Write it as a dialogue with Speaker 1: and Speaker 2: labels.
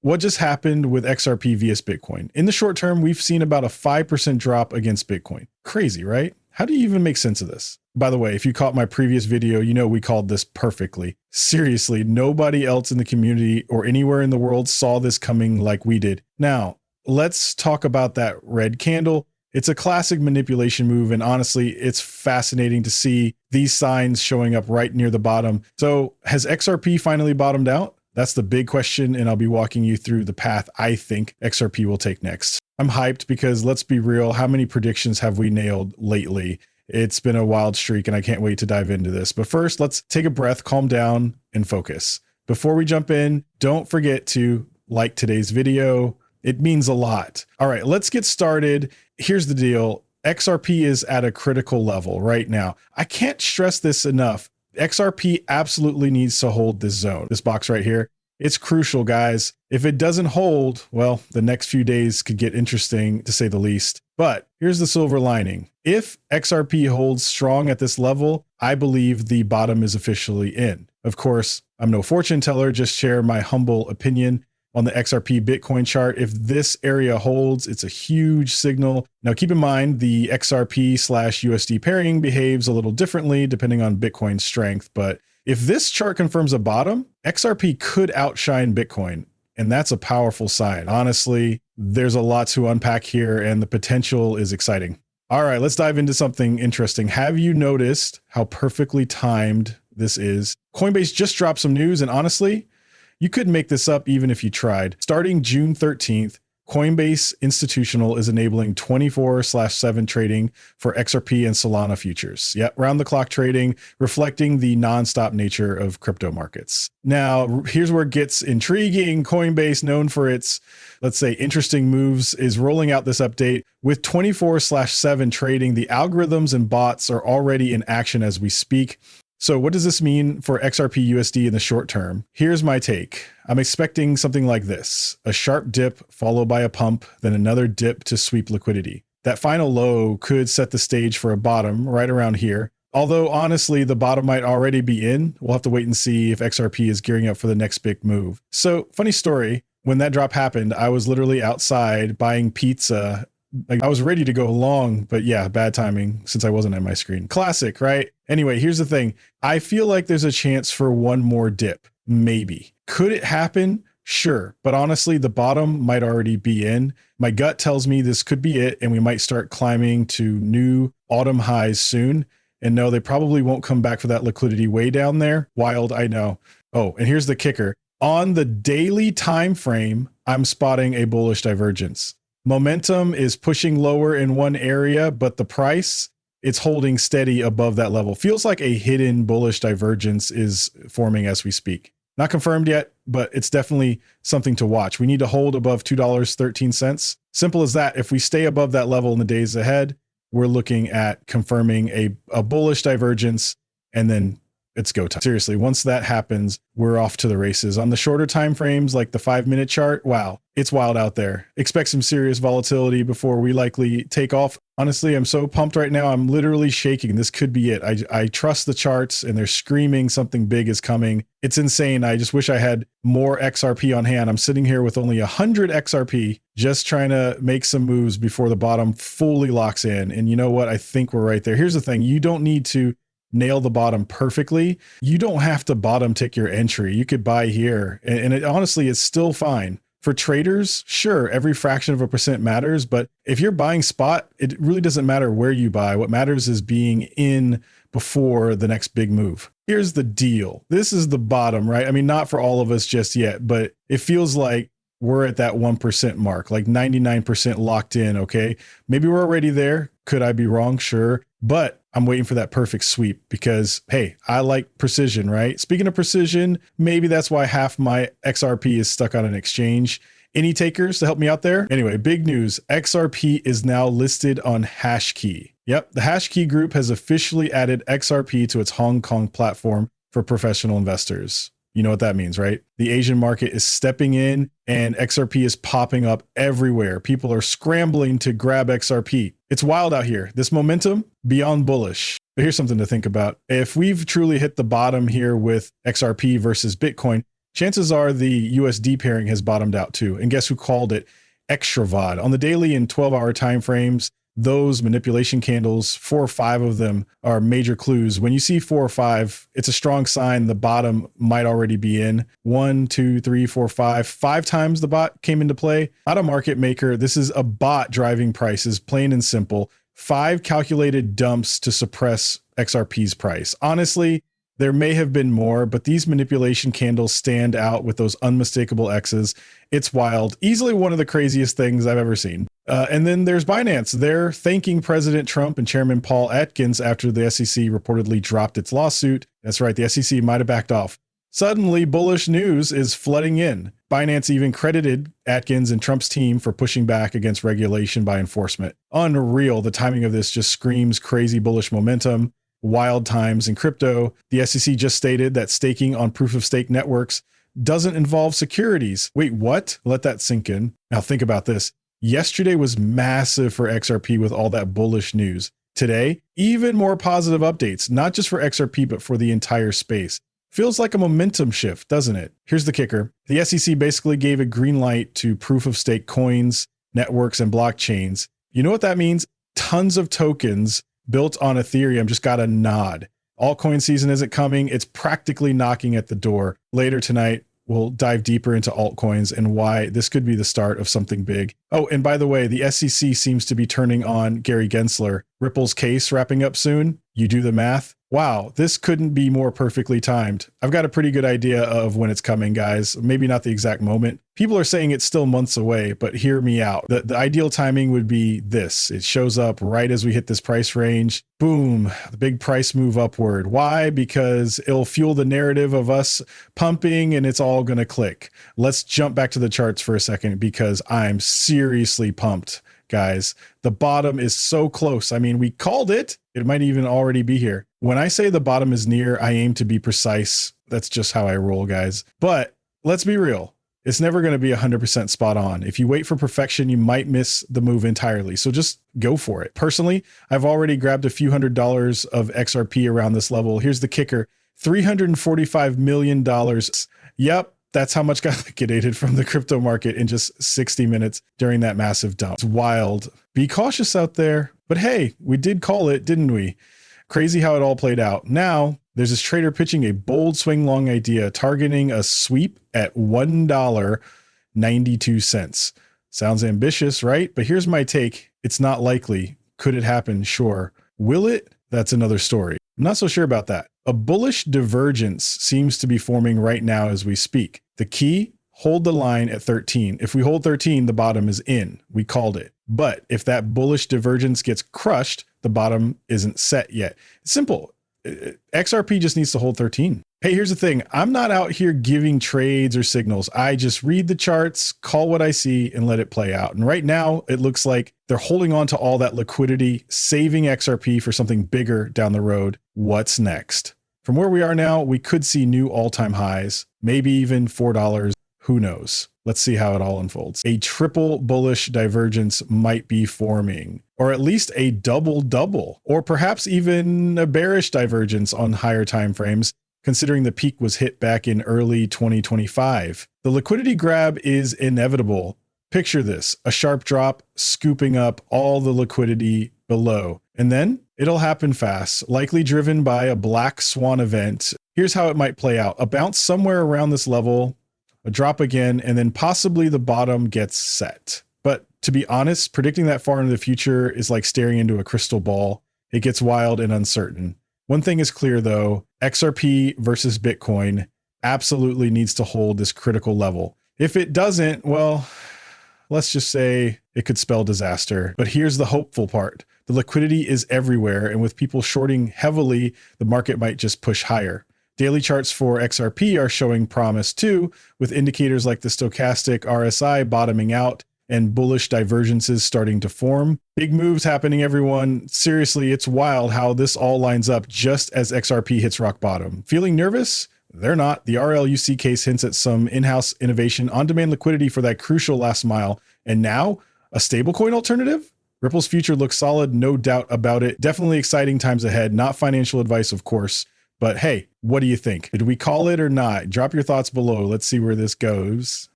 Speaker 1: what just happened with XRP vs Bitcoin? In the short term, we've seen about a 5% drop against Bitcoin. Crazy, right? How do you even make sense of this? By the way, if you caught my previous video, you know we called this perfectly. Seriously, nobody else in the community or anywhere in the world saw this coming like we did. Now, let's talk about that red candle. It's a classic manipulation move, and honestly, it's fascinating to see these signs showing up right near the bottom. So has XRP finally bottomed out? That's the big question, and I'll be walking you through the path I think XRP will take next. I'm hyped because let's be real, how many predictions have we nailed lately? It's been a wild streak, and I can't wait to dive into this. But first, let's take a breath, calm down, and focus. Before we jump in, don't forget to like today's video. It means a lot. All right, let's get started. Here's the deal. XRP is at a critical level right now. I can't stress this enough. XRP absolutely needs to hold this zone, this box right here. It's crucial, guys. If it doesn't hold, well, the next few days could get interesting to say the least. But here's the silver lining. If XRP holds strong at this level, I believe the bottom is officially in. Of course, I'm no fortune teller, just share my humble opinion. On the XRP Bitcoin chart, if this area holds, it's a huge signal. Now, keep in mind, the XRP/USD pairing behaves a little differently depending on Bitcoin's strength. But if this chart confirms a bottom, XRP could outshine Bitcoin. And that's a powerful sign. Honestly, there's a lot to unpack here, and the potential is exciting. All right, let's dive into something interesting. Have you noticed how perfectly timed this is? Coinbase just dropped some news, and honestly, you couldn't make this up even if you tried. Starting June 13th, Coinbase Institutional is enabling 24/7 trading for XRP and Solana futures. Yep, round-the-clock trading, reflecting the nonstop nature of crypto markets. Now, here's where it gets intriguing. Coinbase, known for its, let's say, interesting moves, is rolling out this update. With 24/7 trading, the algorithms and bots are already in action as we speak. So what does this mean for XRP USD in the short term? Here's my take. I'm expecting something like this: a sharp dip followed by a pump, then another dip to sweep liquidity. That final low could set the stage for a bottom right around here. Although honestly, the bottom might already be in. We'll have to wait and see if XRP is gearing up for the next big move. So funny story, when that drop happened, I was literally outside buying pizza. Like, I was ready to go long, but yeah, bad timing since I wasn't at my screen. Classic, right? Anyway, here's the thing. I feel like there's a chance for one more dip. Maybe. Could it happen? Sure. But honestly, the bottom might already be in. My gut tells me this could be it, and we might start climbing to new autumn highs soon. And no, they probably won't come back for that liquidity way down there. Wild, I know. Oh, and here's the kicker. On the daily time frame, I'm spotting a bullish divergence. Momentum is pushing lower in one area, but the price, it's holding steady above that level. Feels like a hidden bullish divergence is forming as we speak. Not confirmed yet, but it's definitely something to watch. We need to hold above $2.13. Simple as that. If we stay above that level in the days ahead, we're looking at confirming a bullish divergence, and then it's go time. Seriously, once that happens, we're off to the races. On the shorter time frames, like the 5-minute chart, wow, it's wild out there. Expect some serious volatility before we likely take off. Honestly, I'm so pumped right now. I'm literally shaking. This could be it. I trust the charts, and they're screaming something big is coming. It's insane. I just wish I had more XRP on hand. I'm sitting here with only 100 XRP, just trying to make some moves before the bottom fully locks in. And you know what? I think we're right there. Here's the thing. You don't need to nail the bottom perfectly. You don't have to bottom tick your entry. You could buy here, and it honestly is still fine. For traders, sure, every fraction of a percent matters, but if you're buying spot, it really doesn't matter where you buy. What matters is being in before the next big move. Here's the deal. This is the bottom, right? I mean, not for all of us just yet, but it feels like we're at that 1% mark, like 99% locked in, okay? Maybe we're already there. Could I be wrong? Sure. But I'm waiting for that perfect sweep because, hey, I like precision, right? Speaking of precision, maybe that's why half my XRP is stuck on an exchange. Any takers to help me out there? Anyway, big news. XRP is now listed on Hashkey. Yep, the Hashkey group has officially added XRP to its Hong Kong platform for professional investors. You know what that means, right? The Asian market is stepping in, and XRP is popping up everywhere. People are scrambling to grab XRP. It's wild out here. This momentum, beyond bullish. But here's something to think about. If we've truly hit the bottom here with XRP versus Bitcoin, chances are the USD pairing has bottomed out too. And guess who called it? Extra VOD. On the daily and 12-hour time frames, those manipulation candles, 4 or 5 of them are major clues. When you see 4 or 5, it's a strong sign the bottom might already be in. 1, 2, 3, 4, 5. 5 times the bot came into play. Not a market maker. This is a bot driving prices, plain and simple. 5 calculated dumps to suppress XRP's price. Honestly, there may have been more, but these manipulation candles stand out with those unmistakable X's. It's wild. Easily one of the craziest things I've ever seen. And then there's Binance. They're thanking President Trump and Chairman Paul Atkins after the SEC reportedly dropped its lawsuit. That's right, the SEC might have backed off. Suddenly, bullish news is flooding in. Binance even credited Atkins and Trump's team for pushing back against regulation by enforcement. Unreal. The timing of this just screams crazy bullish momentum. Wild times in crypto. The SEC just stated that staking on proof-of-stake networks doesn't involve securities. Wait, what? Let that sink in. Now think about this. Yesterday was massive for XRP with all that bullish news. Today, even more positive updates, not just for XRP, but for the entire space. Feels like a momentum shift, doesn't it? Here's the kicker. The SEC basically gave a green light to proof-of-stake coins, networks, and blockchains. You know what that means? Tons of tokens built on Ethereum just got a nod. Altcoin season isn't coming. It's practically knocking at the door. Later tonight, we'll dive deeper into altcoins and why this could be the start of something big. Oh, and by the way, the SEC seems to be turning on Gary Gensler. Ripple's case wrapping up soon. You do the math. Wow, this couldn't be more perfectly timed. I've got a pretty good idea of when it's coming, guys. Maybe not the exact moment. People are saying it's still months away, but hear me out. The ideal timing would be this. It shows up right as we hit this price range. Boom, the big price move upward. Why? Because it'll fuel the narrative of us pumping and it's all going to click. Let's jump back to the charts for a second because I'm seriously pumped, guys. The bottom is so close. I mean, we called it. It might even already be here. When I say the bottom is near, I aim to be precise. That's just how I roll, guys. But let's be real. It's never going to be 100% spot on. If you wait for perfection, you might miss the move entirely. So just go for it. Personally, I've already grabbed a few $100s of XRP around this level. Here's the kicker. $345 million. Yep. That's how much got liquidated from the crypto market in just 60 minutes during that massive dump. It's wild. Be cautious out there. But hey, we did call it, didn't we? Crazy how it all played out. Now, there's this trader pitching a bold swing long idea, targeting a sweep at $1.92. Sounds ambitious, right? But here's my take. It's not likely. Could it happen? Sure. Will it? That's another story. I'm not so sure about that. A bullish divergence seems to be forming right now as we speak. The key, hold the line at 13. If we hold 13, the bottom is in. We called it. But if that bullish divergence gets crushed, the bottom isn't set yet. It's simple. XRP just needs to hold 13. Hey, here's the thing. I'm not out here giving trades or signals. I just read the charts, call what I see, and let it play out. And right now, it looks like they're holding on to all that liquidity, saving XRP for something bigger down the road. What's next? From where we are now, we could see new all-time highs, maybe even $4. Who knows? Let's see how it all unfolds. A triple bullish divergence might be forming, or at least a double-double, or perhaps even a bearish divergence on higher time frames, considering the peak was hit back in early 2025. The liquidity grab is inevitable. Picture this, a sharp drop scooping up all the liquidity below, and then it'll happen fast, likely driven by a black swan event. Here's how it might play out. A bounce somewhere around this level, a drop again, and then possibly the bottom gets set. But to be honest, predicting that far into the future is like staring into a crystal ball. It gets wild and uncertain. One thing is clear though, XRP versus Bitcoin absolutely needs to hold this critical level. If it doesn't, well, let's just say it could spell disaster. But here's the hopeful part. The liquidity is everywhere, and with people shorting heavily, the market might just push higher. Daily charts for XRP are showing promise too, with indicators like the stochastic RSI bottoming out and bullish divergences starting to form. Big moves happening, everyone. Seriously, it's wild how this all lines up just as XRP hits rock bottom. Feeling nervous? They're not. The RLUC case hints at some in-house innovation, on-demand liquidity for that crucial last mile. And now, a stablecoin alternative? Ripple's future looks solid, no doubt about it. Definitely exciting times ahead. Not financial advice, of course. But hey, what do you think? Did we call it or not? Drop your thoughts below. Let's see where this goes.